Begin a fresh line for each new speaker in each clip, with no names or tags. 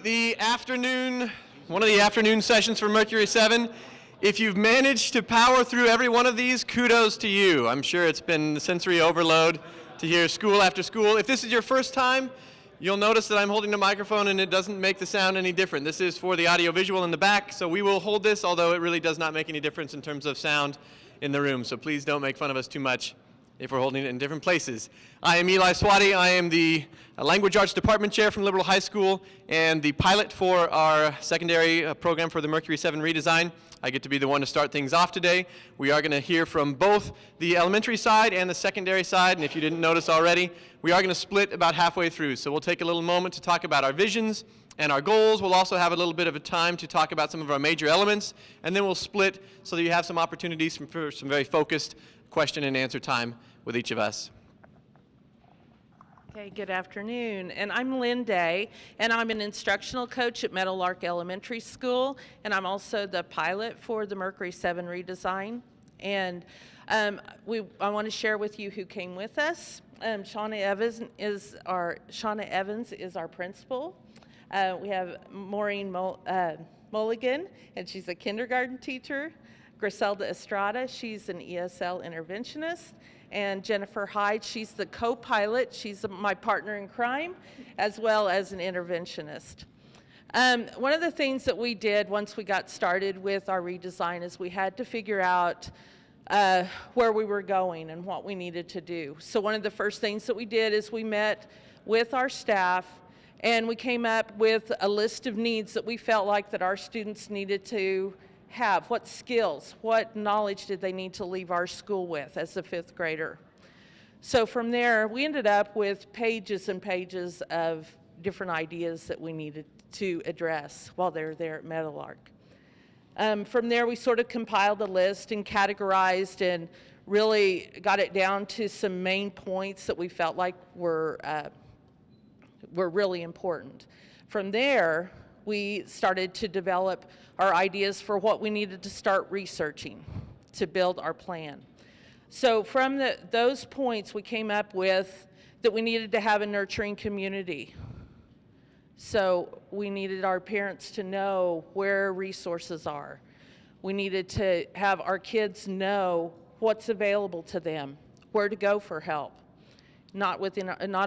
one of the afternoon sessions for Mercury 7. If you've managed to power through every one of these, kudos to you. I'm sure it's been sensory overload to hear school after school. If this is your first time, you'll notice that I'm holding the microphone and it doesn't make the sound any different. This is for the audio-visual in the back, so we will hold this, although it really does not make any difference in terms of sound in the room. So please don't make fun of us too much if we're holding it in different places. I am Eli Swati. I am the Language Arts Department Chair from Liberal High School and the pilot for our secondary program for the Mercury 7 redesign. I get to be the one to start things off today. We are going to hear from both the elementary side and the secondary side, and if you didn't notice already, we are going to split about halfway through. So we'll take a little moment to talk about our visions and our goals. We'll also have a little bit of a time to talk about some of our major elements, and then we'll split so that you have some opportunities for some very focused question and answer time with each of us.
Okay, good afternoon. And I'm Lynn Day, and I'm an instructional coach at Meadowlark Elementary School, and I'm also the pilot for the Mercury 7 redesign. And I want to share with you who came with us. Shauna Evans is our principal. We have Maureen Mulligan, and she's a kindergarten teacher. Griselda Estrada, she's an ESL interventionist. And Jennifer Hyde, she's the co-pilot. She's my partner in crime, as well as an interventionist. One of the things that we did once we got started with our redesign is we had to figure out where we were going and what we needed to do. So one of the first things that we did is we met with our staff and we came up with a list of needs that we felt like that our students needed to have. What skills, what knowledge did they need to leave our school with as a fifth grader? So from there, we ended up with pages and pages of different ideas that we needed to address while they were there at Meadowlark. From there, we sort of compiled a list and categorized and really got it down to some main points that we felt like were really important. From there, we started to develop our ideas for what we needed to start researching to build our plan. So from those points, we came up with that we needed to have a nurturing community. So we needed our parents to know where resources are. We needed to have our kids know what's available to them, where to go for help, not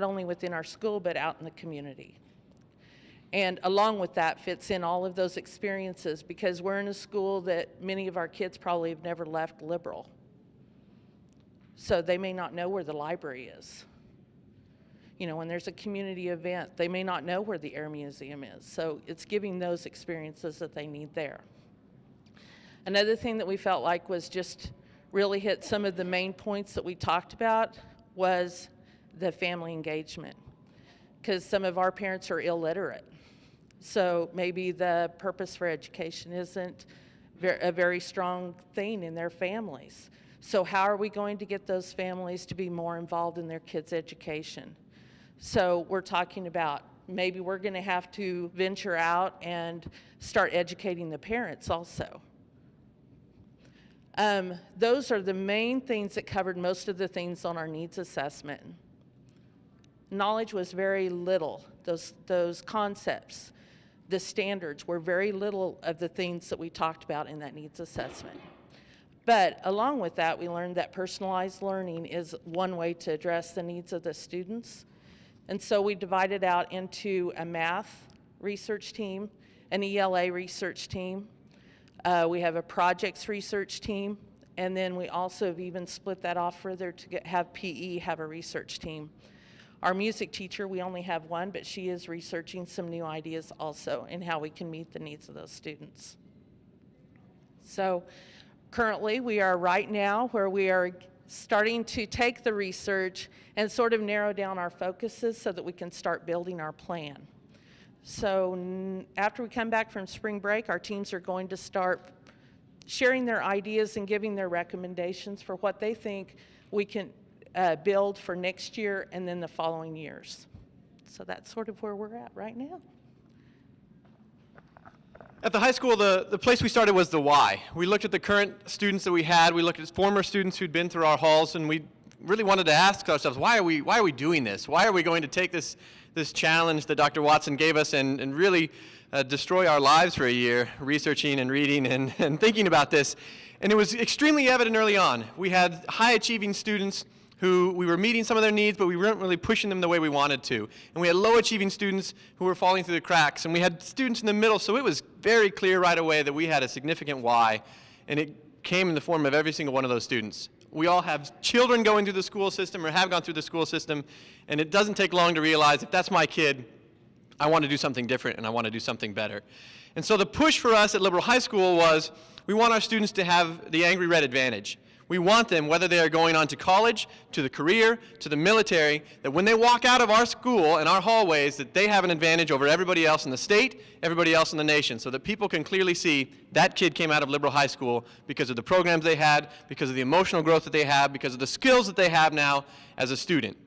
only within our school, but out in the community. And along with that fits in all of those experiences, because we're in a school that many of our kids probably have never left Liberal. So they may not know where the library is. You know, when there's a community event, they may not know where the Air Museum is. So it's giving those experiences that they need there. Another thing that we felt like was just really hit some of the main points that we talked about was the family engagement, because some of our parents are illiterate. So maybe the purpose for education isn't a very strong thing in their families. So how are we going to get those families to be more involved in their kids' education? So we're talking about maybe we're going to have to venture out and start educating the parents also. Those are the main things that covered most of the things on our needs assessment. Knowledge was very little. Those concepts, the standards were very little of the things that we talked about in that needs assessment. But along with that, we learned that personalized learning is one way to address the needs of the students. And so we divided out into a math research team, an ELA research team. We have a projects research team, and then we also have even split that off further to have PE have a research team. Our music teacher, we only have one, but she is researching some new ideas also in how we can meet the needs of those students. So currently, we are right now where we are starting to take the research and sort of narrow down our focuses so that we can start building our plan. So after we come back from spring break, our teams are going to start sharing their ideas and giving their recommendations for what they think we can build for next year and then the following years. So that's sort of where we're at right now.
At the high school, the place we started was the why. We looked at the current students that we had. We looked at former students who'd been through our halls, and we really wanted to ask ourselves, why are we doing this? Why are we going to take this this challenge that Dr. Watson gave us and really destroy our lives for a year, researching and reading and thinking about this. And it was extremely evident early on. We had high-achieving students who we were meeting some of their needs, but we weren't really pushing them the way we wanted to. And we had low-achieving students who were falling through the cracks. And we had students in the middle, so it was very clear right away that we had a significant why. And it came in the form of every single one of those students. We all have children going through the school system or have gone through the school system, and it doesn't take long to realize if that's my kid, I want to do something different and I want to do something better. And so the push for us at Liberal High School was we want our students to have the Angry Red advantage. We want them, whether they are going on to college, to the career, to the military, that when they walk out of our school and our hallways, that they have an advantage over everybody else in the state, everybody else in the nation, so that people can clearly see that kid came out of Liberal High School because of the programs they had, because of the emotional growth that they have, because of the skills that they have now as a student.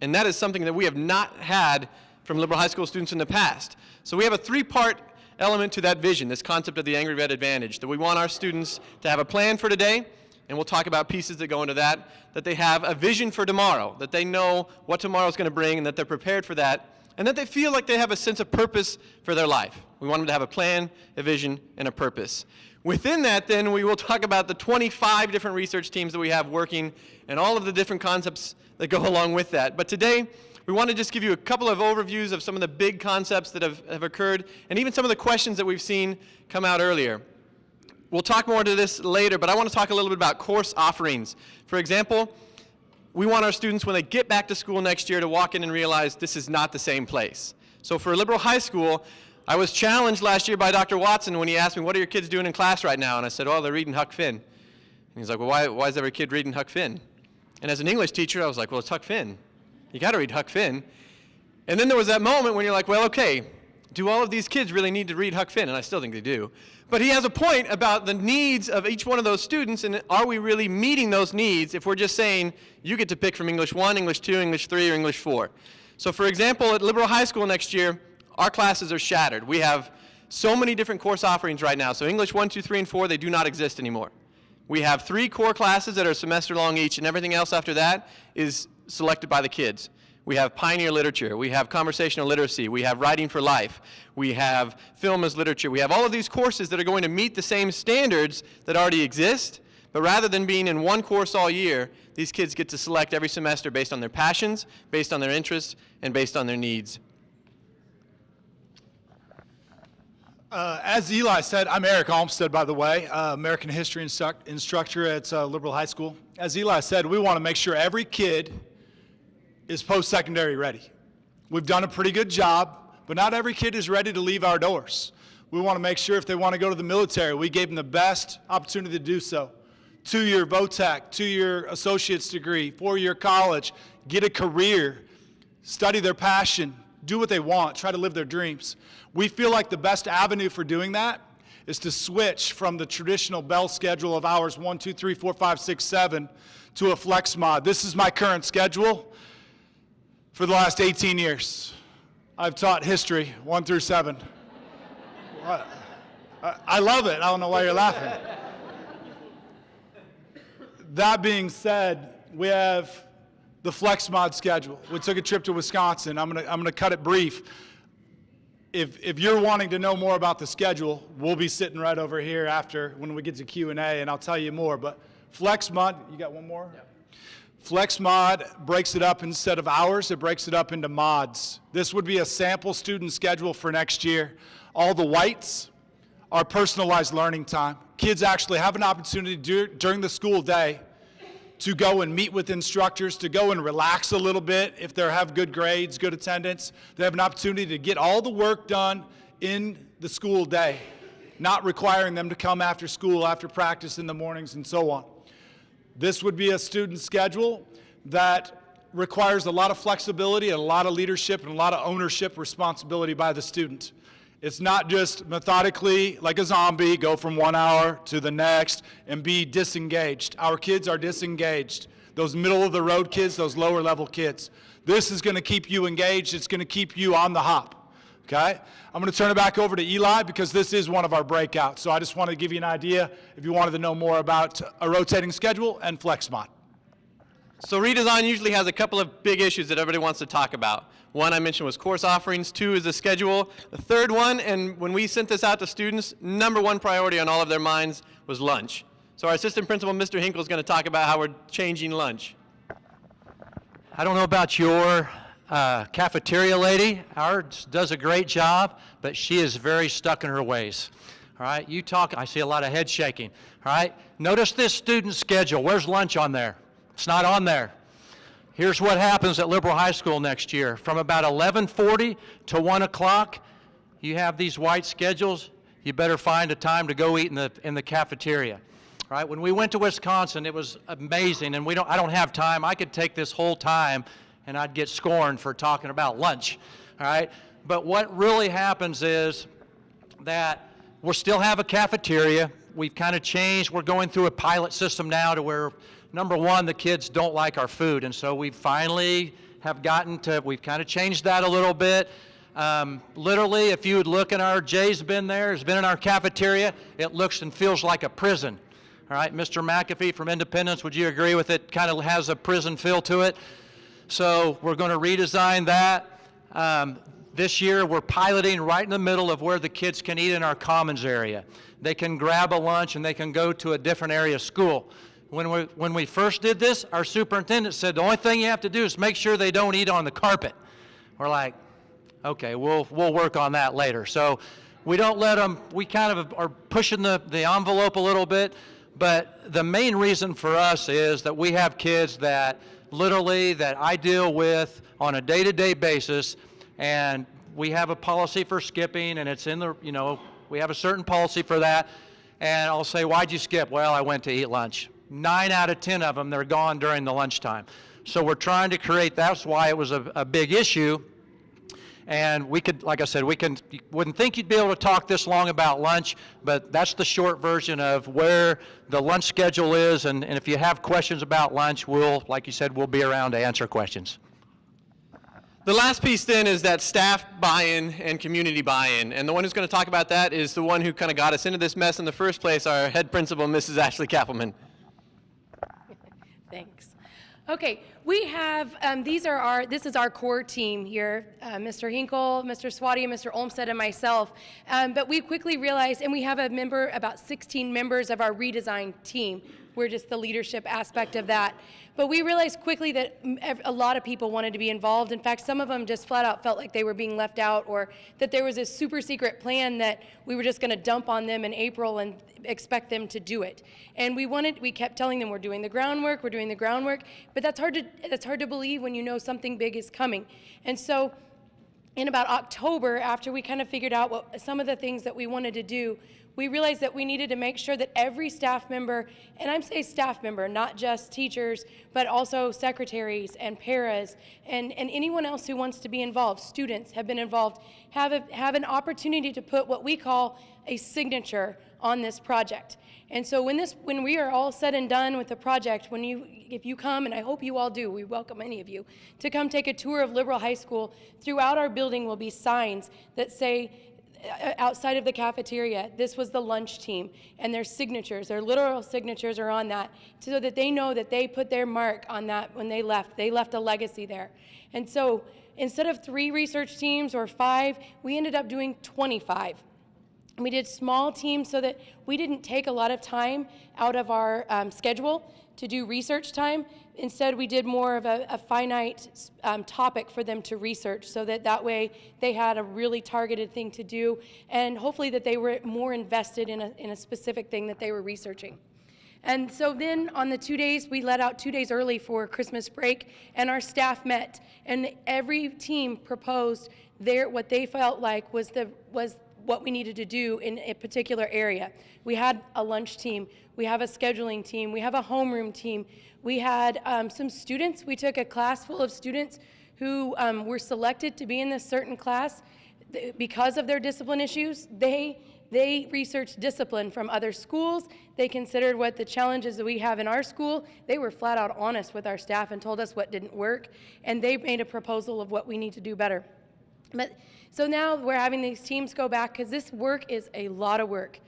And that is something that we have not had from Liberal High School students in the past. So we have a three-part element to that vision, this concept of the Angry Red advantage, that we want our students to have a plan for today, and we'll talk about pieces that go into that, that they have a vision for tomorrow, that they know what tomorrow's going to bring and that they're prepared for that, and that they feel like they have a sense of purpose for their life. We want them to have a plan, a vision, and a purpose. Within that, then, we will talk about the 25 different research teams that we have working and all of the different concepts that go along with that. But today, we want to just give you a couple of overviews of some of the big concepts that have occurred and even some of the questions that we've seen come out earlier. We'll talk more to this later, but I want to talk a little bit about course offerings. For example, we want our students, when they get back to school next year, to walk in and realize this is not the same place. So for Liberal High School, I was challenged last year by Dr. Watson when he asked me, what are your kids doing in class right now? And I said, oh, they're reading Huck Finn. And he's like, well, why is every kid reading Huck Finn? And as an English teacher, I was like, well, it's Huck Finn. You got to read Huck Finn. And then there was that moment when you're like, well, okay, do all of these kids really need to read Huck Finn? And I still think they do. But he has a point about the needs of each one of those students, and are we really meeting those needs if we're just saying, you get to pick from English 1, English 2, English 3, or English 4. So for example, at Liberal High School next year, our classes are shattered. We have so many different course offerings right now. So English 1, 2, 3, and 4, they do not exist anymore. We have 3 core classes that are semester long each, and everything else after that is selected by the kids. We have pioneer literature, we have conversational literacy, we have writing for life, we have film as literature, we have all of these courses that are going to meet the same standards that already exist, but rather than being in one course all year, these kids get to select every semester based on their passions, based on their interests, and based on their needs.
As Eli said, I'm Eric Olmsted, by the way, American history instructor at Liberal High School. As Eli said, we want to make sure every kid is post-secondary ready. We've done a pretty good job, but not every kid is ready to leave our doors. We want to make sure if they want to go to the military, we gave them the best opportunity to do so. 2-year VOTEC, 2-year associate's degree, 4-year college, get a career, study their passion, do what they want, try to live their dreams. We feel like the best avenue for doing that is to switch from the traditional bell schedule of hours 1, 2, 3, 4, 5, 6, 7 to a flex mod. This is my current schedule. For the last 18 years, I've taught history 1 through 7. I love it. I don't know why you're laughing. That being said, we have the flex mod schedule. We took a trip to Wisconsin. I'm gonna cut it brief. If you're wanting to know more about the schedule, we'll be sitting right over here after when we get to Q&A, and I'll tell you more. But flex mod, you got one more? Yeah. Flex mod breaks it up instead of hours, it breaks it up into mods. This would be a sample student schedule for next year. All the whites are personalized learning time. Kids actually have an opportunity during the school day to go and meet with instructors, to go and relax a little bit if they have good grades, good attendance. They have an opportunity to get all the work done in the school day, not requiring them to come after school, after practice in the mornings and so on. This would be a student schedule that requires a lot of flexibility and a lot of leadership and a lot of ownership responsibility by the student. It's not just methodically, like a zombie, go from 1 hour to the next and be disengaged. Our kids are disengaged. Those middle-of-the-road kids, those lower-level kids. This is going to keep you engaged. It's going to keep you on the hop. Okay? I'm going to turn it back over to Eli because this is one of our breakouts. So I just wanted to give you an idea if you wanted to know more about a rotating schedule and flex mod.
So redesign usually has a couple of big issues that everybody wants to talk about. One I mentioned was course offerings. Two is the schedule. The third one, and when we sent this out to students, number one priority on all of their minds was lunch. So our assistant principal, Mr. Hinkle, is going to talk about how we're changing lunch.
I don't know about your cafeteria lady. Ours does a great job, but she is very stuck in her ways. All right, you talk, I see a lot of head shaking. All right, notice this student schedule. Where's lunch on there? It's not on there. Here's what happens at Liberal High School next year. From about 11:40 to 1 o'clock, you have these white schedules. You better find a time to go eat in the cafeteria. All right, when we went to Wisconsin, it was amazing, and I don't have time. I could take this whole time, and I'd get scorned for talking about lunch. All right, but what really happens is that we'll still have a cafeteria. We've kind of changed. We're going through a pilot system now to where, number one, the kids don't like our food, and so we finally have we've kind of changed that a little bit. Literally, if you would look in Jay's been there, has been in our cafeteria, it looks and feels like a prison. All right, Mr. McAfee from Independence, would you agree with it? Kind of has a prison feel to it. So we're going to redesign that. This year, we're piloting right in the middle of where the kids can eat in our commons area. They can grab a lunch and they can go to a different area of school. When we first did this, our superintendent said the only thing you have to do is make sure they don't eat on the carpet. We're like, okay, we'll work on that later. So we don't let them, we kind of are pushing the envelope a little bit, but the main reason for us is that we have kids that literally that I deal with on a day-to-day basis, and we have a policy for skipping, and it's in the, we have a certain policy for that, and I'll say, why'd you skip? Well, I went to eat lunch. 9 out of 10 of them, they're gone during the lunchtime. So we're trying to create, that's why it was a big issue. And we could, like I said, you wouldn't think you'd be able to talk this long about lunch, but that's the short version of where the lunch schedule is. And if you have questions about lunch, like you said, we'll be around to answer questions.
The last piece then is that staff buy-in and community buy-in. And the one who's going to talk about that is the one who kind of got us into this mess in the first place, our head principal, Mrs. Ashley Kappelman.
Thanks. Okay, we have, this is our core team here, Mr. Hinkle, Mr. Swati, Mr. Olmsted, and myself. But we quickly realized, and we have about 16 members of our redesign team. We're just the leadership aspect of that. But we realized quickly that a lot of people wanted to be involved. In fact, some of them just flat out felt like they were being left out, or that there was a super secret plan that we were just going to dump on them in April and expect them to do it. And we kept telling them we're doing the groundwork, but that's hard to believe when you know something big is coming. And so in about October, after we kind of figured out some of the things that we wanted to do, we realized that we needed to make sure that every staff member, and I'm saying staff member, not just teachers, but also secretaries and paras and anyone else who wants to be involved, students have been involved, have an opportunity to put what we call a signature on this project. And so when we are all said and done with the project, if you come, and I hope you all do, we welcome any of you, to come take a tour of Liberal High School, throughout our building will be signs that say, outside of the cafeteria, this was the lunch team, and their signatures, their literal signatures are on that, so that they know that they put their mark on that when they left a legacy there. And so instead of 3 research teams or 5, we ended up doing 25. And we did small teams so that we didn't take a lot of time out of our schedule to do research time. Instead, we did more of a finite topic for them to research, so that way they had a really targeted thing to do, and hopefully that they were more invested in a specific thing that they were researching. And so then on the 2 days, we let out 2 days early for Christmas break, and our staff met, and every team proposed what they felt like was what we needed to do in a particular area. We had a lunch team, we have a scheduling team, we have a homeroom team, we had some students. We took a class full of students who were selected to be in this certain class because of their discipline issues. They researched discipline from other schools. They considered what the challenges that we have in our school. They were flat out honest with our staff and told us what didn't work, and they made a proposal of what we need to do better. So now we're having these teams go back, because this work is a lot of work.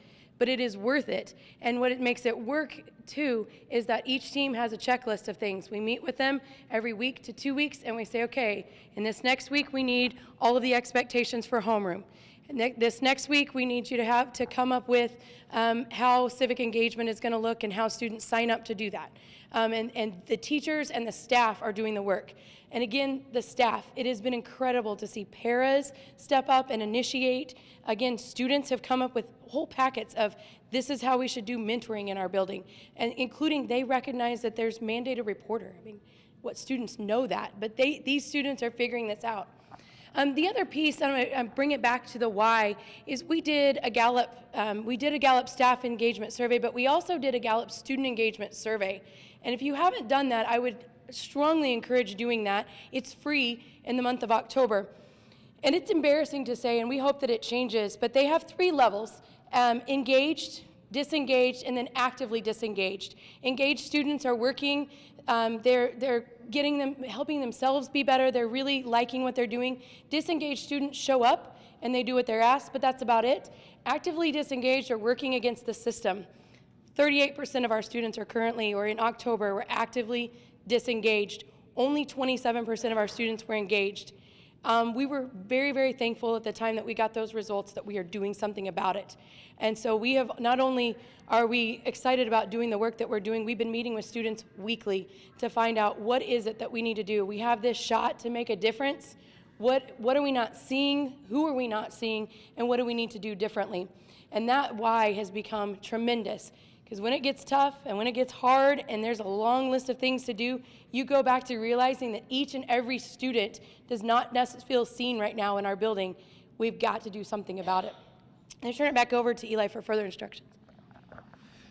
but it is worth it. And what it makes it work too is that each team has a checklist of things. We meet with them every week to 2 weeks, and we say, okay, in this next week we need all of the expectations for homeroom. This next week, we need you to come up with how civic engagement is going to look and how students sign up to do that. And the teachers and the staff are doing the work. And again, the staff, it has been incredible to see paras step up and initiate. Again, students have come up with whole packets of this is how we should do mentoring in our building, and including they recognize that there's mandated reporter. I mean, what students know that, but these students are figuring this out. The other piece, I'm going to bring it back to the why, is we did a Gallup staff engagement survey, but we also did a Gallup student engagement survey. And if you haven't done that, I would strongly encourage doing that. It's free in the month of October. And it's embarrassing to say, and we hope that it changes, but they have 3 levels: engaged, disengaged, and then actively disengaged. Engaged students are working, they're helping themselves be better, they're really liking what they're doing. Disengaged students show up and they do what they're asked, but that's about it. Actively disengaged are working against the system. 38% of our students are currently, or in October, were actively disengaged. Only 27% of our students were engaged. We were very, very thankful at the time that we got those results that we are doing something about it. And so we have, not only are we excited about doing the work that we're doing, we've been meeting with students weekly to find out what is it that we need to do. We have this shot to make a difference. What are we not seeing? Who are we not seeing? And what do we need to do differently? And that why has become tremendous. Because when it gets tough and when it gets hard and there's a long list of things to do, you go back to realizing that each and every student does not necessarily feel seen right now in our building. We've got to do something about it. I turn it back over to Eli for further instructions.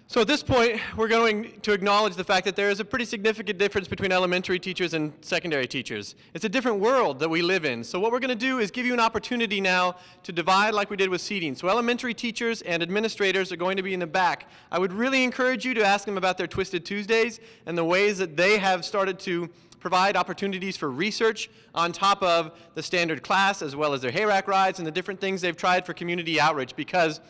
So at this point, we're going to acknowledge the fact that there is a pretty significant difference between elementary teachers and secondary teachers. It's a different world that we live in. So what we're going to do is give you an opportunity now to divide like we did with seating. So elementary teachers and administrators are going to be in the back. I would really encourage you to ask them about their Twisted Tuesdays and the ways that they have started to provide opportunities for research on top of the standard class, as well as their hayrack rides and the different things they've tried for community outreach, because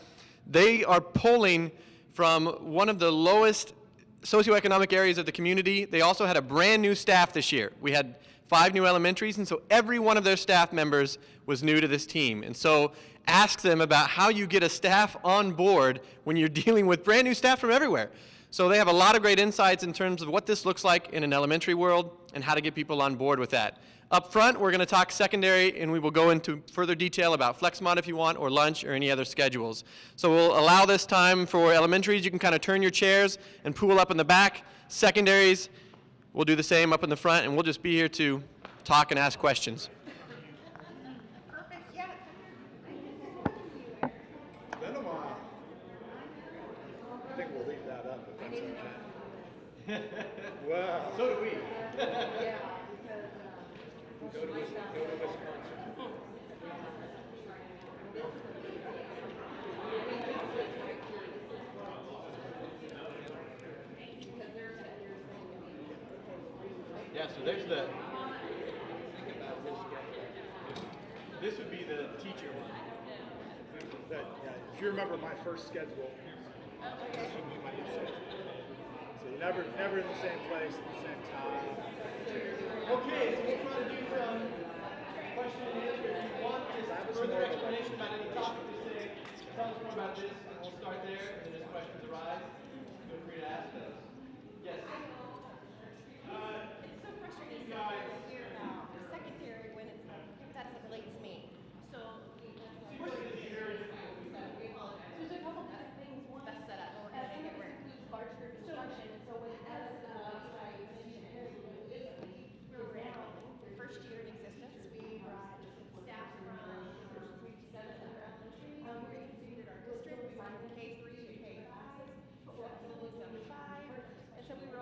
they are pulling from one of the lowest socioeconomic areas of the community. They also had a brand new staff this year. We had 5 new elementaries, and so every one of their staff members was new to this team. And so ask them about how you get a staff on board when you're dealing with brand new staff from everywhere. So they have a lot of great insights in terms of what this looks like in an elementary world and how to get people on board with that. Up front, we're going to talk secondary, and we will go into further detail about FlexMod if you want, or lunch, or any other schedules. So we'll allow this time for elementaries. You can kind of turn your chairs and pool up in the back. Secondaries, we'll do the same up in the front, and we'll just be here to talk and ask questions.
Been a while. I think we'll leave that up if that's okay. Wow.
So do we.
Go to Wisconsin.
Yeah, so there's the, this would be the teacher one.
If you remember my first schedule, this would be my new schedule. So you're never in the same place at the same time.
Okay, so we'll try to do some question and answer. If you want just further explanation about any topic, just say, tell us more about this, and we'll start there, and then as questions arise, feel free to ask us. Yes?
It's so frustrating to hear the secondary when it's that doesn't relate to me. So there's a couple of things best set up in order to make it work. Large group instruction, and so when it does we're down first year in existence, we brought staff from week 7 of our elementary. We reconfigured our district, we went from K3 to K5, but we're also losing 5, and so we were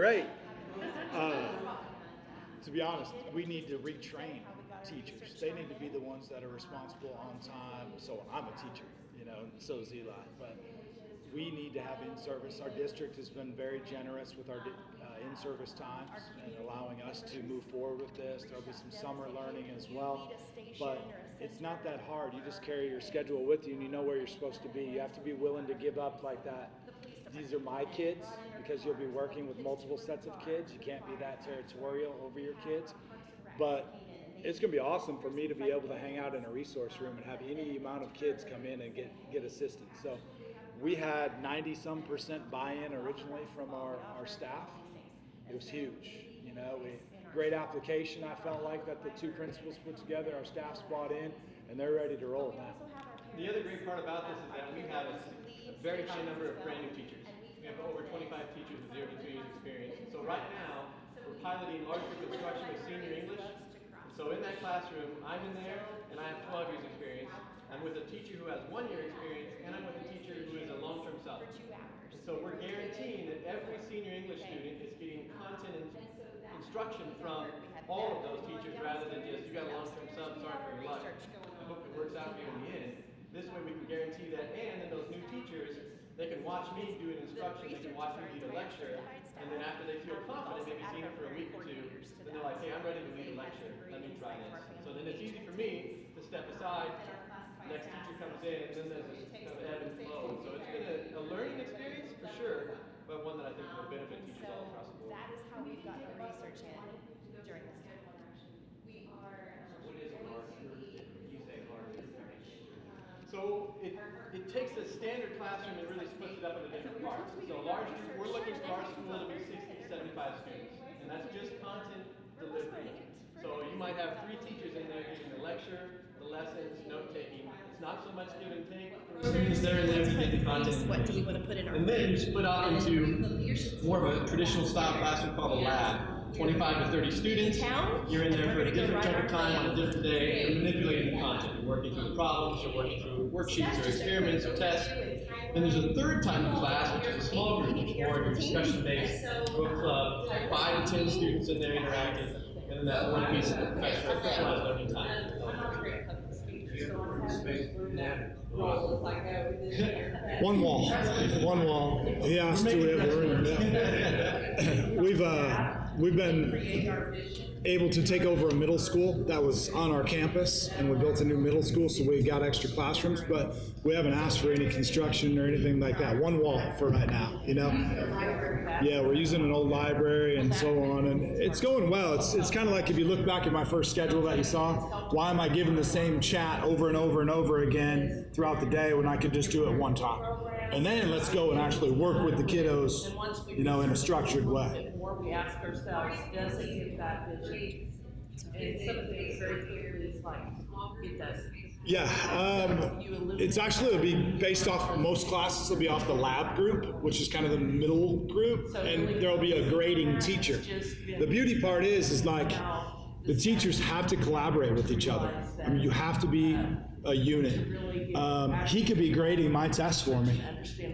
great. To be honest, we need to retrain teachers. They need to be the ones that are responsible on time. So I'm a teacher, you know, and so is Eli. But we need to have in-service. Our district has been very generous with our in-service times and allowing us to move forward with this. There'll be some summer learning as well. But it's not that hard. You just carry your schedule with you and you know where you're supposed to be. You have to be willing to give up like that. These are my kids, because you'll be working with multiple sets of kids. You can't be that territorial over your kids. But it's going to be awesome for me to be able to hang out in a resource room and have any amount of kids come in and get assistance. So we had 90-some% buy-in originally from our staff. It was huge. You know, great application, I felt like, that the two principals put together. Our staff's bought in, and they're ready to roll now.
The other great part about this is that we have a very high number of brand new teachers. We have over 25 teachers with 0 to 2 years experience. So right now, we're piloting large group instruction with senior English. So in that classroom, I'm in there, and I have 12 years experience. I'm with a teacher who has 1 year experience, and I'm with a teacher who is a long-term sub. And so we're guaranteeing that every senior English student is getting content and instruction from all of those teachers, rather than just, you got a long-term sub, sorry for your life. I hope it works out for you in the end. This way we can guarantee that, and then those new teachers, they can watch me do an instruction, they can watch me lead a lecture, and then after they feel confident, maybe seen it for a week or two, then they're like, hey, I'm ready to lead a lecture, let me try this. So then it's easy for me to step aside, next teacher comes in, and then there's this kind of ebb and flow. So it's been a learning experience for sure, but one that I think will benefit teachers all across the board.
That is how we've gotten the research in during this time.
What is hard? You say hard. So it takes a standard classroom and really splits it up into different parts. So a large group, we're looking for our school to be 60 to 75 students, and that's just content delivery. So you might have 3 teachers in there giving the lecture, the lessons, note taking. It's not so much give and take from the students there, and then you get the content.
What do we want to put in our?
And then you split off into more of a traditional style classroom called a lab. 25 to 30 students. You're in there for a different chunk of time on a different day. You're manipulating the content. You're working through problems, you're working through worksheets or experiments or tests. Then there's a third type of class, which is a small group, more your discussion-based book club, 5 to 10 students in there interacting, and then that one piece of extra specialized learning time.
One wall. He asked, do we have a room? Yeah. We've been able to take over a middle school that was on our campus, and we built a new middle school, so we got extra classrooms, but we haven't asked for any construction or anything like that. One wall for right now, you know? Yeah, we're using an old library and so on, and it's going well. It's kind of like if you look back at my first schedule that you saw, why am I giving the same chat over and over and over again throughout the day when I could just do it one time? And then let's go and actually work with the kiddos, you know, in a structured way.
The more we ask ourselves, does it give that vision? And some of the very clearly is like, it does.
Yeah, it's actually, it'll be based off, most classes will be off the lab group, which is kind of the middle group, and there'll be a grading teacher. The beauty part is like, the teachers have to collaborate with each other. I mean, you have to be a unit. He could be grading my test for me,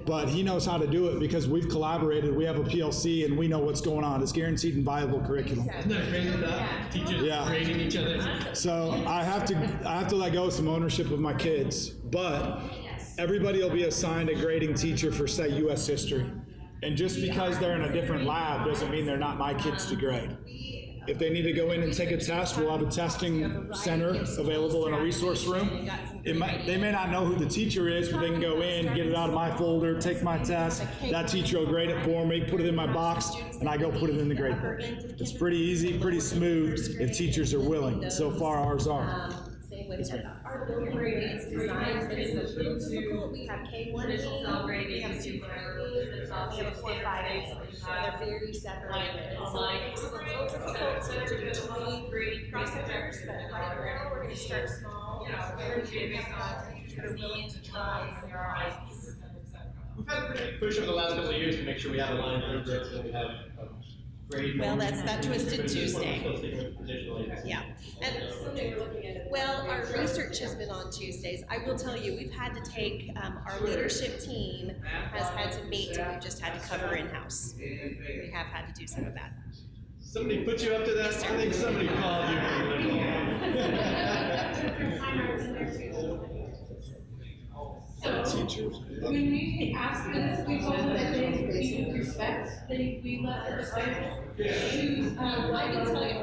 but he knows how to do it because we've collaborated. We have a PLC and we know what's going on. It's guaranteed and viable curriculum.
Isn't that crazy that teachers grading each other?
So I have to let go of some ownership of my kids, but everybody will be assigned a grading teacher for, say, U.S. history. And just because they're in a different lab doesn't mean they're not my kids to grade. If they need to go in and take a test, we'll have a testing center available in a resource room. They may not know who the teacher is, but they can go in, get it out of my folder, take my test. That teacher will grade it for me, put it in my box, and I go put it in the grade book. It's pretty easy, pretty smooth if teachers are willing. So far, ours are.
Same with our library, it's designed, but it's a little difficult. We have K1, we have 2 libraries, we have 4 5s, they're very separated. And so it makes it a little difficult to do 20 grading procedures, but right now we're going to start small. We're willing to try.
We've had a pretty push over the last couple of years to make sure we have aligned rubrics and we have
Well, that's that Twisted Tuesday. Yeah. And well, our research has been on Tuesdays. I will tell you, we've had to take, our leadership team has had to meet, and we've just had to cover in-house. We have had to do some of that.
Somebody put you up to that?
Yes, sir.
I think somebody called
When we ask for this, we told them that they respect, we let them respect, choose,
I can tell you,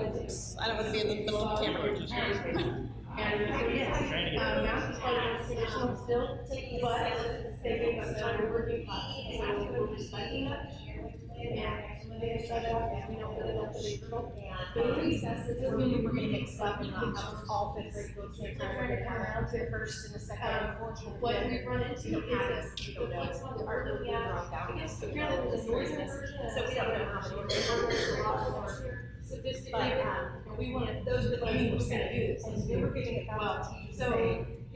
I don't want to be in the middle of the camera.
and so yes, math is part of the traditional still, but they gave us time to working class, so we're respecting that. And when they set up, and we don't really know the April, the recesses is when we're gonna get stuck and not have all fifth grade go to the time, we're gonna come around to the first and the second and fourth. What we run into is the flexible art that we have, because apparently there's a noise version, so we don't know how many. There's a lot more sophisticated, and we want, those are the things we're gonna do, and we were getting it well, so.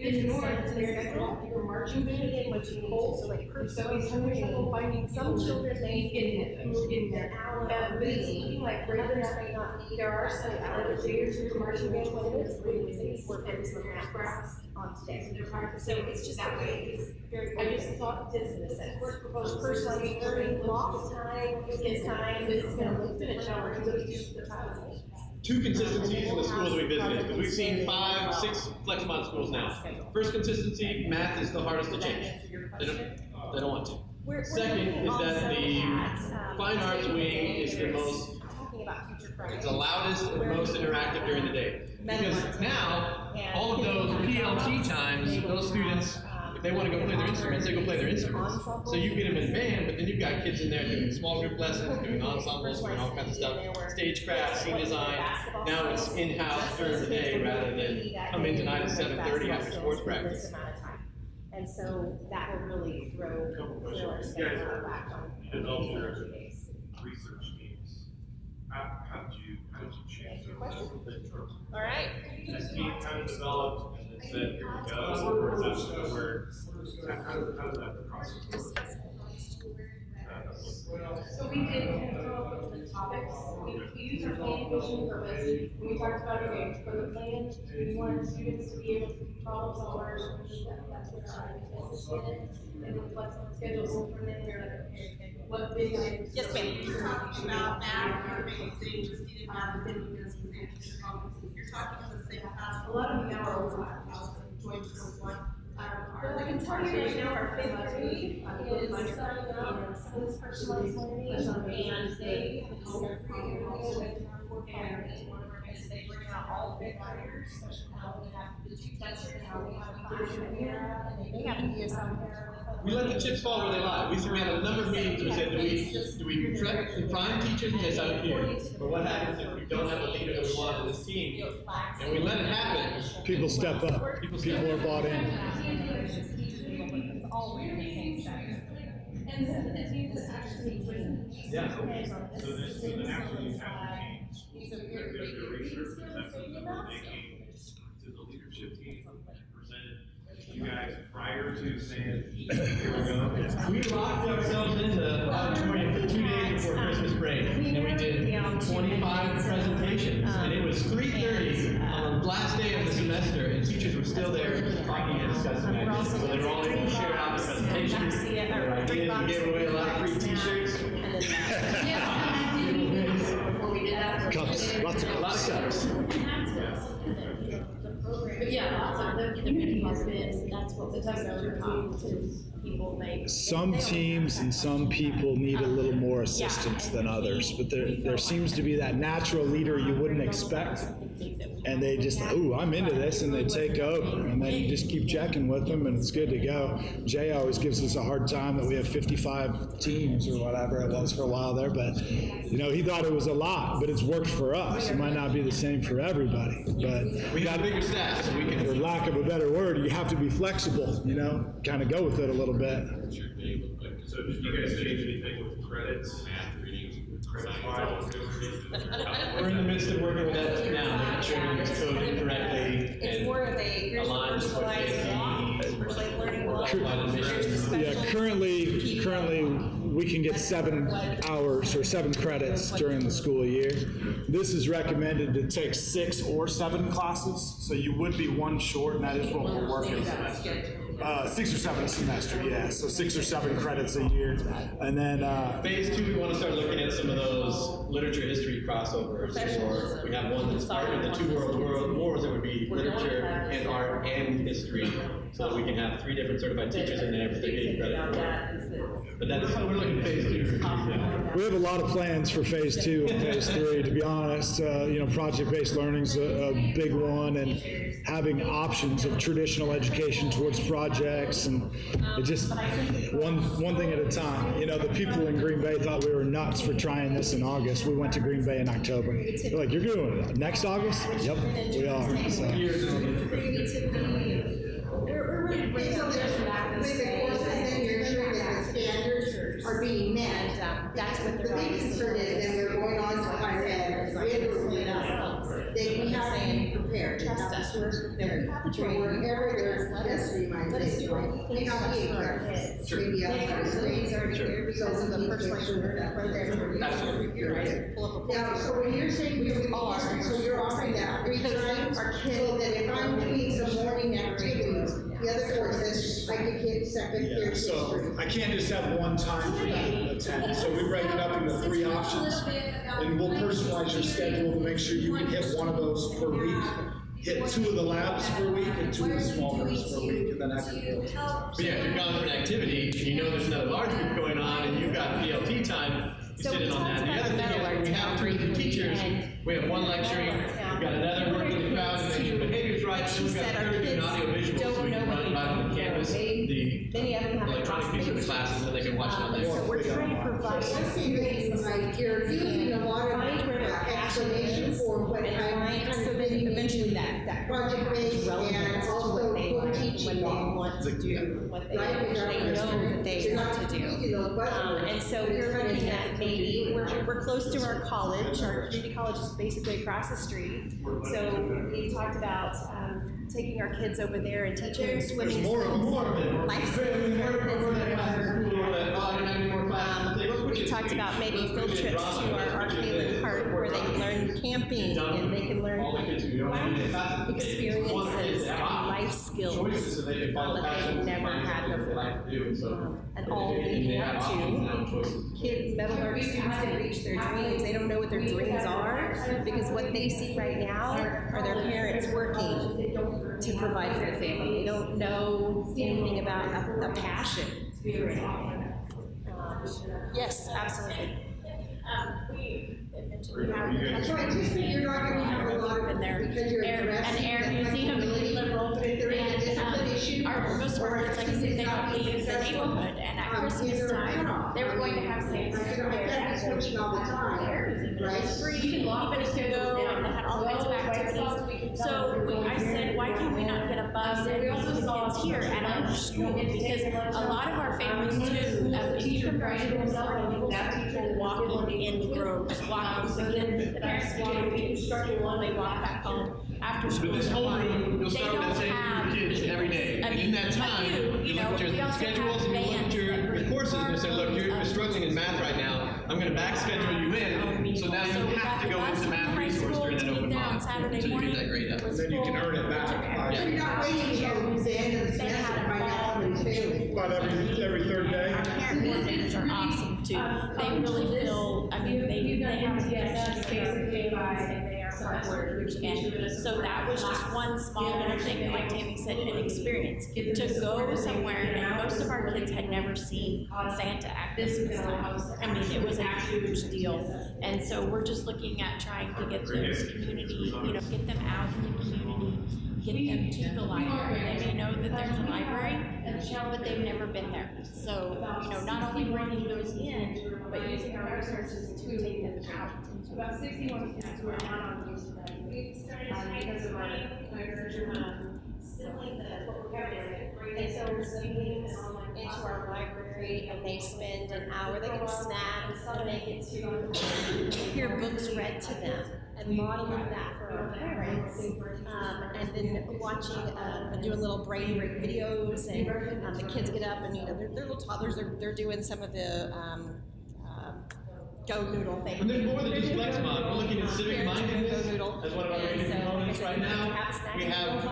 In order to their schedule, if you're marching band in, which you hold, so like, so he's having trouble finding some children, they getting it, and we're getting there. But it's looking like rather than not, there are some other players who are marching band candidates, we're focused on that grass on today. So it's just that way, it's very, I just thought this in a sense. We're proposed personally learning lots of time, his time, it's gonna look at a challenge, so it's the time.
Two consistencies in the schools we visited, because we've seen 5, 6 FlexMod schools now. First consistency, math is the hardest to change. They don't want to. Second is that the fine arts wing is the most, it's the loudest and most interactive during the day. Because now, all of those PLT times, those students, if they want to go play their instruments, they go play their instruments. So you get them in band, but then you've got kids in there doing small group lessons, doing ensembles, doing all kinds of stuff, stagecraft, scene design. Now it's in-house during the day rather than come in tonight at 7:30 after sports practice.
And so that will really throw our schedule back on.
Research teams. How did you choose those?
All right.
This team kind of developed and then said, here we go, or is that where, how did that process work?
So we did kind of come up with the topics, we used our planning vision purpose, when we talked about okay, for the plan, we wanted students to be able to be problem solvers, that's what our business did, and then flexible schedules, so from then we're like, what big items.
Yes, ma'am.
You're talking about math, you're making things, just getting out of it because you're talking about the same class.
A lot of the hours.
Join this one.
Well, I can tell you right now, our fifth grade is starting out some of this personalized learning, and they also with our fourth grade.
They bring out all fifth graders, we have the 2 teachers, now we have a 5-year, and they have to use some.
We let the chips fall where they lie. We had a number of meetings, we said, do we prime teachers? Yes, out here. But what happens if we don't have a leader that we want on this team? And we let it happen.
People step up. People are bought in.
It's all in the same set.
And this actually.
Yeah.
So then after you have your teams, their research, is that something that they came to the leadership team and presented you guys prior to saying, here we go?
We locked ourselves in the auditorium for 2 days before Christmas break, and we did 25 presentations, and it was 3:30 on the last day of the semester, and teachers were still there talking and discussing ideas. So they were all able to share out the presentations, their ideas, we gave away a lot of free t-shirts.
Cups, lots of
A lot of cups.
But yeah, lots of the community has been, that's what the test people make.
Some teams and some people need a little more assistance than others, but there seems to be that natural leader you wouldn't expect, and they just, ooh, I'm into this, and they take over, and then you just keep checking with them, and it's good to go. Jay always gives us a hard time that we have 55 teams or whatever it was for a while there, but he thought it was a lot, but it's worked for us. It might not be the same for everybody, but
We got bigger staff, so we can.
for lack of a better word, you have to be flexible, kind of go with it a little bit.
So did you guys change anything with credits, math, reading, credit files?
We're in the midst of working with that now, making sure everything's coded correctly.
It's
and
more of a, here's the
aligns with what
personalized block,
KSDE
personalized learning block.
Applied admissions.
Here's the
Yeah,
special
currently we can get 7 hours or 7 credits during the school year. This is recommended to take 6 or 7 classes, so you would be 1 short, and that is what we're working on. 6 or 7 a semester, yeah, so 6 or 7 credits a year. And then
Phase 2, we want to start looking at some of those literature history crossovers. Or we have one that's part of the 2 world wars. It would be literature and art and history, so that we can have 3 different certified teachers in there for 30 credits. But that's, we're looking at Phase 2.
we have a lot of plans for phase 2 and phase 3, to be honest. Project-based learning's a big one, and having options of traditional education towards projects, and it just one thing at a time. The people in Green Bay thought we were nuts for trying this in August. We went to Green Bay in October. They're like, "You're doing it next August?" Yep, we are. So.
Are being met, that's what the big concern is, and we're going on to higher ed, we have to be prepared, trust us, we're prepared. Wherever there's history, may not be a maybe outside. So the first program. Now, so when you're saying we are, so you're offering that 3 times, so that if I'm doing some morning activities, the other courses, I could get second year.
So I can't just have one time for you to attend. So we break it up into 3 options, and we'll personalize your schedule to make sure you can hit one of those per week. Hit 2 of the labs per week and 2 of the small groups per week, and then I can go.
But yeah, if you're going for an activity, and you know there's another large group going on, and you've got PLT time, you sit in on that. The other thing is, we have 3 different teachers. We have 1 lecturing, we've got another working the crowd to make sure behavior's right, and we've got 3 doing audio visuals, so we can run by on the campus, the electronic piece of the class, and then they can watch it on there.
So we're trying to provide like you're using a lot of explanation for what eventually that project-based and also co-teaching
want to do, what they know that they want to do. And so we're looking at maybe, we're close to our college. Our community college is basically across the street. So we talked about taking our kids over there and teaching them swimming skills, life skills. We talked about maybe field trips to our Arcade Park where they can learn camping and they can learn experiences and life skills that they've never had before. And all leading up to kids, metalwork students can reach their dreams. They don't know what their dreams are because what they see right now are their parents working to provide for their family. They don't know anything about a passion. Yes, absolutely.
So I just think you're not going to have a lot of because you're
an air museum, liberal, and most of our kids, like I said, they don't leave the neighborhood, and at Christmas time, they were going to have things
switching all the time, right?
free, even if you go, and they had all kinds of activities. So I said, why can't we not get a bus and bring the kids here at our school? Because a lot of our families too, if you compare people walking in groves, walking, the parents walking, they walk back home after school.
But this whole room, you'll start with that same group of kids every day. And in that time, you look at your schedules and you look at your courses and you say, look, you're struggling in math right now. I'm going to back schedule you in, so now you have to go into math resource during that open month until you get that grade up.
And then you can earn it back.
So you're not waiting until the end of the semester to find out somebody's failing.
About every 3rd day.
Our parent coordinators are awesome too. They really feel, I mean, they have to get they are hard workers. And so that was just one small little thing, like Tammy said, an experience. To go somewhere, and most of our kids had never seen Santa at Christmas time. I mean, it was a huge deal. And so we're just looking at trying to get those community, get them out in the community, get them to the library. They may know that there's a library, but they've never been there. So, not only bringing those in, but using our resources to take them out.
About 61 students were not on use today. We started because of our sibling that what we're doing.
They send their siblings into our library and they spend an hour, they get a snack, and they get to hear books read to them and modeling that for our parents, and then watching, doing little brain break videos, and the kids get up and, you know, they're little toddlers, they're doing some of the go noodle thing.
And then more than just flex mod, we're looking at civic mindedness as one of our main components right now. We have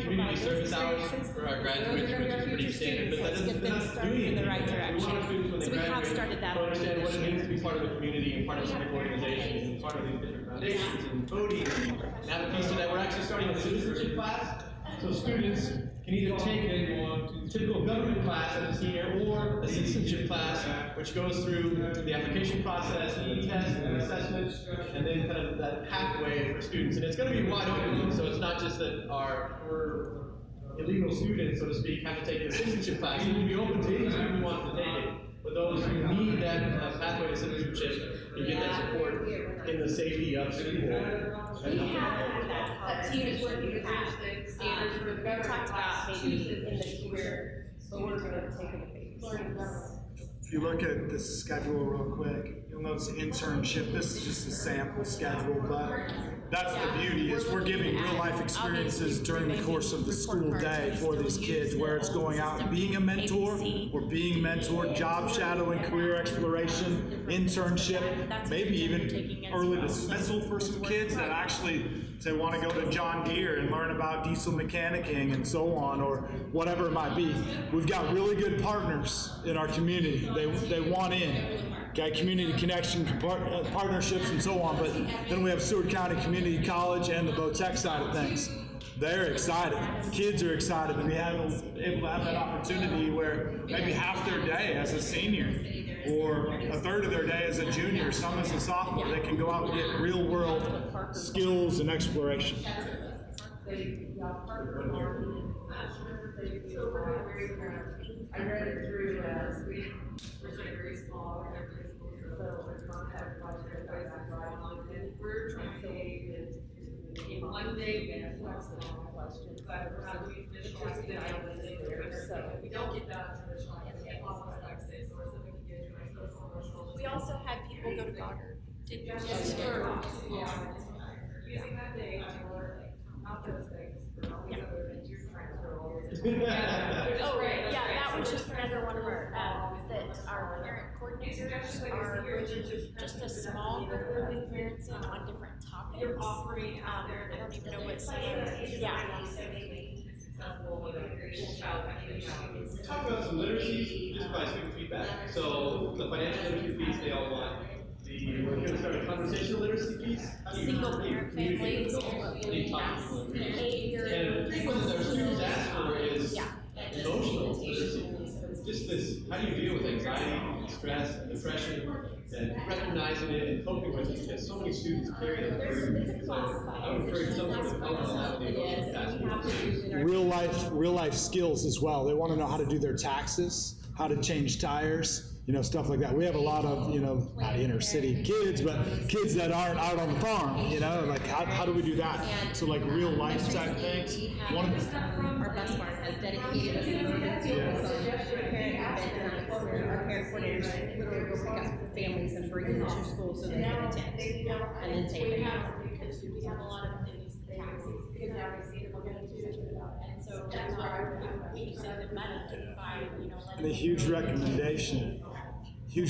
community service hours for our graduates, which is pretty standard, but that doesn't do
in the right direction. So we have started that.
To understand what it means to be part of a community and part of civic organizations and part of these different foundations and voting. And have a piece of that. We're actually starting a citizenship class, so students can either take a typical government class as a senior or a citizenship class, which goes through the application process, the test, and the assessment, and then kind of that pathway for students. And it's going to be wide open, so it's not just that our illegal students, so to speak, have to take the citizenship class. It will be open to any student who wants to take it. But those who need that pathway to citizenship can get that support in the safety of school.
We have that team is working with standards for the government. We talked about maybe in the future, but we're going to take it
If you look at the schedule real quick, you'll notice internship. This is just a sample schedule, but that's the beauty, is we're giving real life experiences during the course of the school day for these kids, where it's going out and being a mentor or being mentored, job shadowing, career exploration, internship, maybe even early dismissal for some kids that actually say want to go to John Deere and learn about diesel mechanicking and so on, or whatever it might be. We've got really good partners in our community. They want in. Okay, community connection, partnerships, and so on. But then we have Seward County Community College and the Vo-Tech side of things. They're excited. Kids are excited to be able to have that opportunity where maybe half their day as a senior or a third of their day as a junior, some as a sophomore, they can go out and get real world skills and exploration.
I read it through, we're very small, we're trying to in one day, we have flexible questions, but we're not doing traditional, so we don't get that traditional, we get lots of Wednesdays, or so we can get to our social emotional.
We also had people go to Goddard,
just for, using that day for, not those things, for all these other things, you're trying to throw all this.
Oh, yeah, that was just another one of our, that our parent coordinators are bringing just a small group of parents in on different topics.
You're offering out there.
I don't even know what saying. Yeah.
Talk about some literacies, just by student feedback. So the financial literacy piece, they all want. We're going to start a conversational literacy piece.
Single parent families.
And the one that our students ask for is emotional literacy. Just this, how do you deal with anxiety, stress, and depression, and recognizing it and coping with it, because so many students carry that burden. So I would encourage someone to focus on the emotional aspect.
Real life skills as well. They want to know how to do their taxes, how to change tires, stuff like that. We have a lot of, not inner city kids, but kids that aren't out on the farm, like how do we do that? So like real life type things. One of the
our bus barn has dedicated a our parent coordinators literally go pick up families and bring them to school so they can attend and then take them out.
Because we have a lot of things that we're going to do, and so that's why we send the money to buy,
And a huge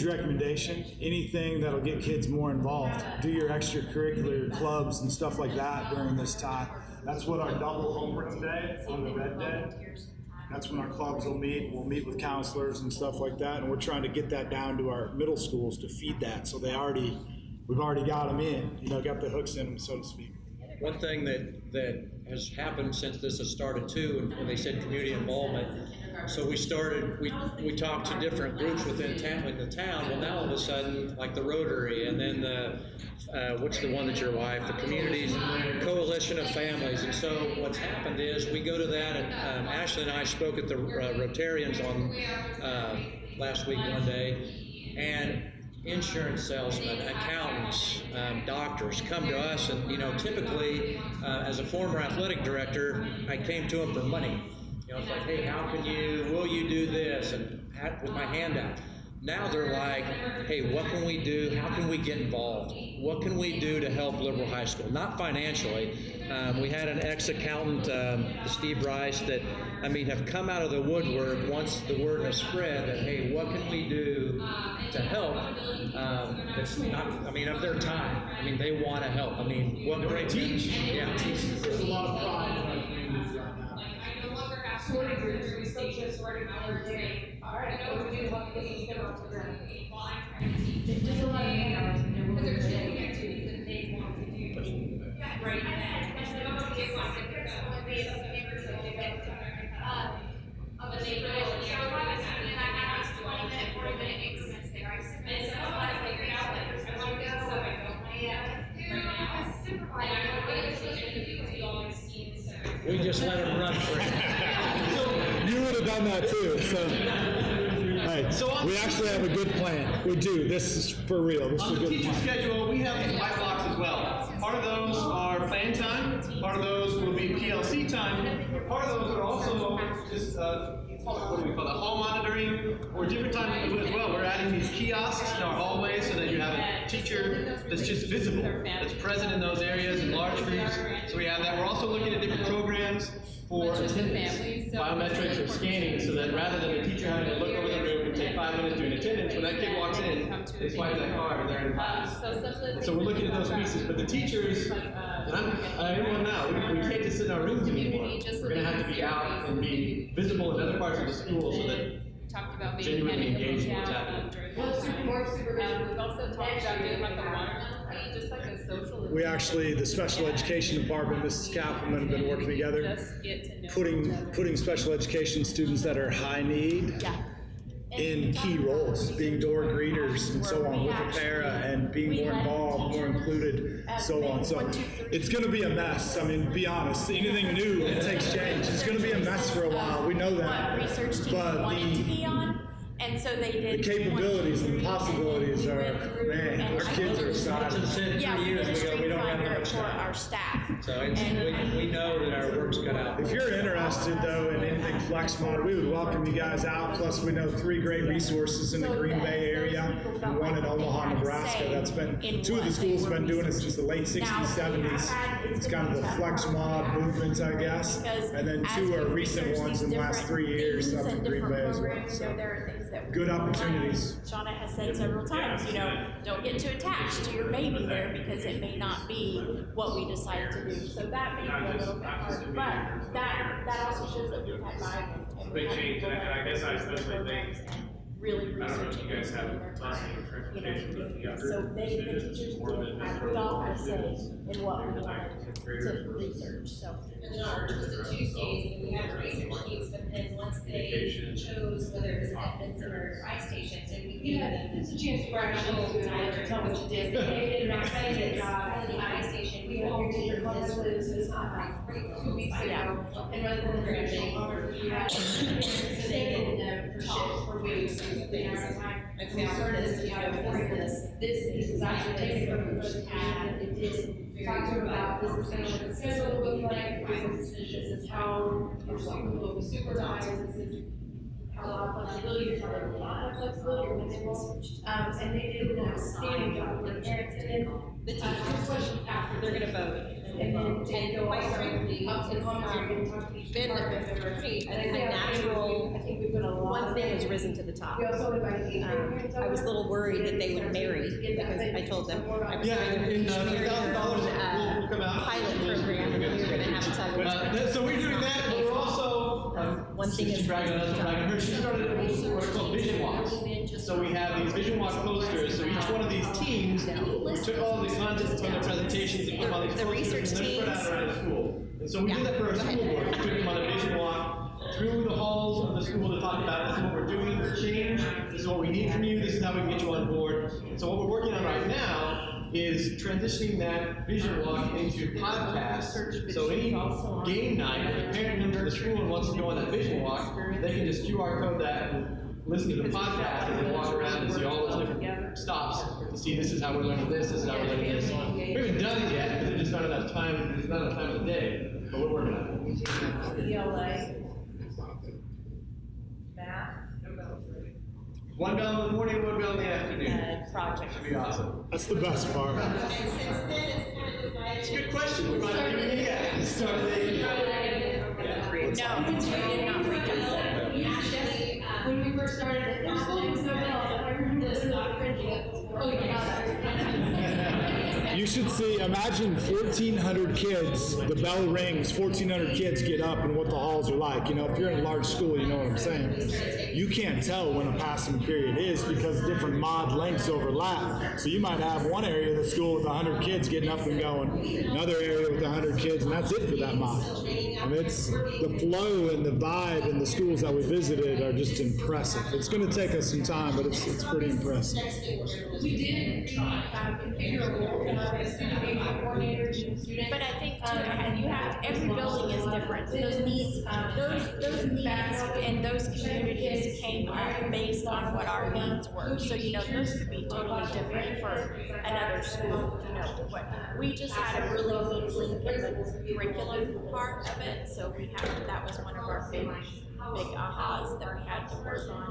recommendation, anything that'll get kids more involved. Do your extracurricular clubs and stuff like that during this time. That's what our double homeroom day on the red day. That's when our clubs will meet. We'll meet with counselors and stuff like that, and we're trying to get that down to our middle schools to feed that. So we've already got them in, got the hooks in them, so to speak.
One thing that has happened since this has started too, when they said community involvement, so we talked to different groups within the town. Well, now all of a sudden, like the Rotary, and then what's the one that your wife, the Communities Coalition of Families. And so what's happened is we go to that, and Ashley and I spoke at the Rotarians on last week one day, and insurance salesmen, accountants, doctors come to us, and typically, as a former athletic director, I came to them for money. It's like, hey, will you do this? And with my hand out.
now they're like, hey, what can we do? How can we get involved? What can we do to help Liberal High School? Not financially. We had an ex-accountant, Steve Rice, that, have come out of the woodwork once the word has spread that, hey, what can we do to help? It's not, of their time. They want to help. What great teach. Yeah.
There's a lot of pride in our communities right now.
I no longer have sorting groups, we still just sorting hours doing. All right, I know what to do, what to do, well, I'm trying to teach. Just a lot of hours, because there's just activities that they want to do. Right. Of a neighborhood, so if I was having that, I have 20-minute, 40-minute increments there. I submit, and sometimes I figure out that there's no one to go, so I don't as a supervisor, I don't know what it's supposed to do, because you always see this.
We just let them run free.
You would have done that too, so. Hey, we actually have a good plan. We do. This is for real. This is a
On the
good
teacher
plan.
schedule, we have white blocks as well. Part of those are plan time, part of those will be PLC time, part of those are also just, what do we call that, hall monitoring, or different times as well. We're adding these kiosks in our hallways so that you have a teacher that's just visible, that's present in those areas in large groups. So we have that. We're also looking at different programs for attendance, biometrics or scanning, so that rather than the teacher having to look over the room and take 5 minutes doing attendance, when that kid walks in, they swipe that card and they're in class. So we're looking at those pieces, but the teachers, and everyone now, we can't just sit in our rooms anymore. We're going to have to be out and be visible in other parts of the school so that genuinely engaged in what's happening.
We've also talked about doing like a watermelon fee, just like a social.
We actually, the special education department, Mrs. Kappelman, have been working together, putting special education students that are high need in key roles, being door greeters and so on with the para and being more involved, more included, so on. So it's going to be a mess. Be honest. Anything new, it takes change. It's going to be a mess for a while. We know that.
What research team wanted to be on. And so they did.
The capabilities and possibilities are, man, our kids are excited.
Yeah, we did a street finder for our staff.
So we know that our work's cut out.
If you're interested, though, in anything FlexMod, we would welcome you guys out. Plus, we know 3 great resources in the Green Bay area, and one in Omaha, Nebraska. That's been, 2 of the schools have been doing it since the late 60s, 70s. It's kind of the FlexMod movement, I guess. And then 2 are recent ones in the last 3 years up in Green Bay as well. So good opportunities.
Shauna has said several times, don't get too attached to your baby there because it may not be what we decide to do. So that may be a little bit hard, but that also shows that we've had buy-in.
It's a big change, and I guess I especially think,
really
I don't know if
researching
you guys have
their
busing or
time,
transportation, but the younger
so the teachers
more than
we all have say in what we wanted to research, so.
And then on Tuesdays, we have research teams, but then once they chose whether it was Edmonds or iStations, and we gave them. It's a chance for our Tyler, tell what you did. They did an excited job, the iStation, we all did this, like 2 weeks ago, and rather than their so they did for shift for weeks. I found this, this is actually taken from the first tab, it is talk to them about this is what the schedule will look like, this is how your school will be supervised, this is how a lot of flexibility, there's a lot of flexibility, and they did an outstanding job, the parents did, the teachers questions after they're gonna vote. And then go quite frankly, it's been
a natural,
I think we've got a lot.
one thing has risen to the top. I was a little worried that they would marry, because I told them I was
Yeah,
doing
and $1,000 will come out.
pilot program, and we were gonna have to tell them.
So we're doing that, but we're also,
one thing is.
bragging on us, bragging her, she started what are called vision walks. So we have these vision walk posters, so each one of these teams took all the content from the presentations and put them on these
The
posters
research
and then put
teams.
out around the school. And so we did that for our school board, we took them on a vision walk through the halls of the school to talk about, this is what we're doing for change, this is what we need from you, this is how we can get you on board. And so what we're working on right now is transitioning that vision walk into podcasts. So any game night, if a parent comes to the school and wants to go on that vision walk, they can just QR code that and listen to the podcast and then walk around and see all those different stops to see this is how we're learning this is how we're learning this. We haven't done it yet because there's just not enough time, there's not enough time in the day, but we're working on it.
ELA. Math.
One bell in the morning, one bell in the afternoon.
Project.
Should be awesome.
That's the best part.
And since then, it's kind of divided.
It's a good question. We might have given you that. Started
No, we did not break up.
Actually, when we first started it, there was only so well, the stock printing. Oh, yeah.
You should see, imagine 1,400 kids, the bell rings, 1,400 kids get up and what the halls are like. You know, if you're in a large school, you know what I'm saying. You can't tell when a passing period is because different mod lengths overlap. So you might have one area of the school with 100 kids getting up and going, another area with 100 kids, and that's it for that mod. I mean, it's the flow and the vibe in the schools that we visited are just impressive. It's going to take us some time, but it's pretty impressive.
We did configure a student engagement coordinator, student.
But I think too, you have, every building is different. Those needs and those communities came up based on what our needs were. So, you know, those could be totally different for another school, you know, but we just had a really good link in the curriculum part of it. So that was one of our big ahas that we had to work on.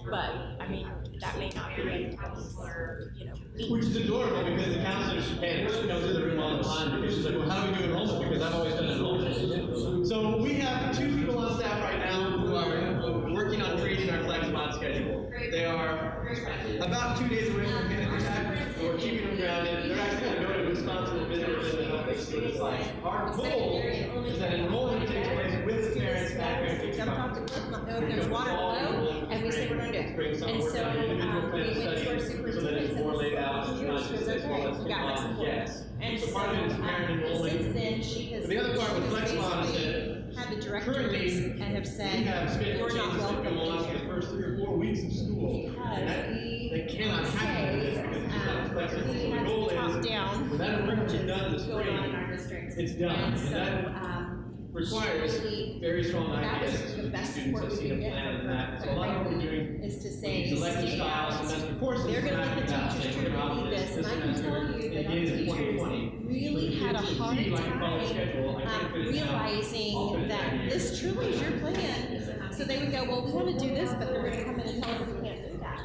But, I mean, that may not be for, you know,
Which is adorable because the counselor, she knows in the room all the time because she's like, well, how do we do enrollment? Because I've always done enrollment. So we have 2 people on staff right now who are working on creating our flex mod schedule. They are about 2 days away from getting that. We're keeping them grounded. They're actually going to go to Wisconsin and visit us and help us see what it's like. Our goal is that enrollment takes place with the parents back here.
There's water flow, and we say we're going to do it. And so we went to our superintendent and
laid out.
she was okay, we got some support.
Yes.
And
So
so
part of it is parent enrollment.
since then, she has.
But the other part with FlexMod is that
had the directors
currently,
and have
we
said,
have schedule
you're not
changes that
welcome
go on for
here.
the first 3 or 4 weeks of school. And that cannot happen with this because it's not flexible. So the goal is,
Top-down
when that enrollment is done this
going on in our
spring,
districts.
it's done.
And
And
so,
that requires very strong
that was
ideas.
the best
Students
support
have
we
seen a
could get
plan
from
and that. So a
her
lot of what we're doing
is to say,
these elective
stay
style
out.
semester courses.
They're going to let the
back out,
teachers
saying we're out
do this, and I can tell you that our
beginning of
teachers
2020.
really had a hard time realizing that this truly is your plan. So they would go, well, we want to do this, but they're going to come in and tell us we can't do that.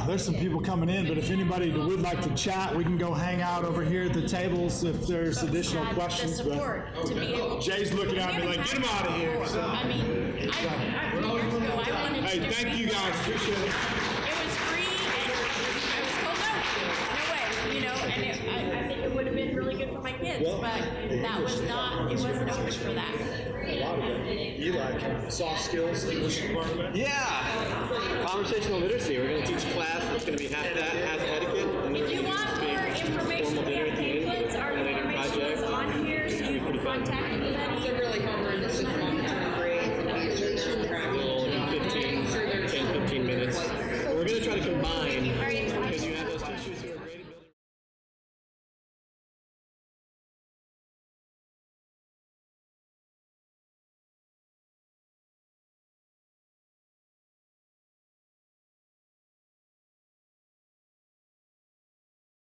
There's some people coming in, but if anybody would like to chat, we can go hang out over here at the tables if there's additional questions. But Jay's looking at me like, get him out of here. So.
I mean, a few years ago, I wanted to.
Hey, thank you guys. Appreciate it.
It was free, and I was told no way, you know, and I think it would have been really good for my kids, but that was not, it wasn't open for that.
A lot of it. You like soft skills, English department?
Yeah. Conversational literacy. We're going to teach class that's going to be half that, half etiquette. And
If you want more information, we have pamphlets, our information is on here, so you can contact